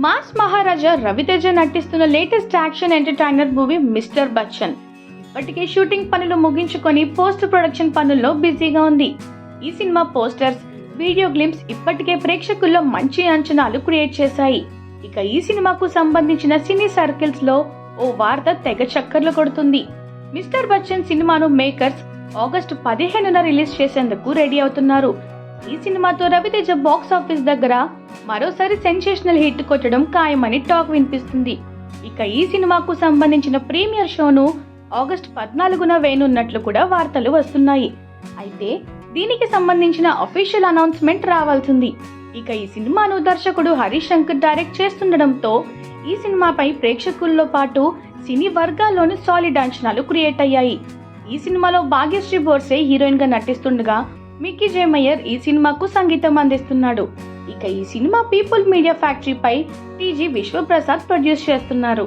Mass మహారాజా రవితేజ నటిస్తున్న latest action entertainer movie mister Bachchan ఇప్పటికే shooting పనులు ముగించుకొని పోస్ట్ ప్రొడక్షన్ పనుల్లో బిజీగా ఉంది. ఈ సినిమా పోస్టర్స్, వీడియో గ్లింప్స్ ఇప్పటికే ప్రేక్షకుల్లో మంచి అంచనాలు క్రియేట్ చేశాయి. ఇక ఈ సినిమాకు సంబంధించిన సినీ సర్కిల్స్ లో ఓ వార్త తెగ చక్కర్లు కొడుతుంది. మిస్టర్ బచ్చన్ సినిమాను మేకర్స్ ఆగస్టు 15న రిలీజ్ చేసేందుకు రెడీ అవుతున్నారు. ఈ సినిమాతో రవితేజ బాక్స్ ఆఫీస్ దగ్గర మరోసారి సెన్సేషనల్ హిట్ కొట్టడం ఖాయమని టాక్ వినిపిస్తుంది. ఇక ఈ సినిమాకు సంబంధించిన ప్రీమియర్ షోను ఆగస్టు 14న వేయనున్నట్లు కూడా వార్తలు వస్తున్నాయి. అయితే దీనికి సంబంధించిన అఫీషియల్ అనౌన్స్మెంట్ రావాల్సింది. ఇక ఈ సినిమాను దర్శకుడు హరీష్ శంకర్ డైరెక్ట్ చేస్తుండడంతో ఈ సినిమాపై ప్రేక్షకుల్లో పాటు సినీ వర్గాల్లోని సాలిడ్ అంచనాలు క్రియేట్ అయ్యాయి. ఈ సినిమాలో భాగ్యశ్రీ బోర్సే హీరోయిన్ గా నటిస్తుండగా మిక్కీ జే మేయర్ ఈ సినిమాకు సంగీతం అందిస్తున్నాడు. ఇక ఈ సినిమా పీపుల్ మీడియా ఫ్యాక్టరీపై టీజీ విశ్వప్రసాద్ ప్రొడ్యూస్ చేస్తున్నారు.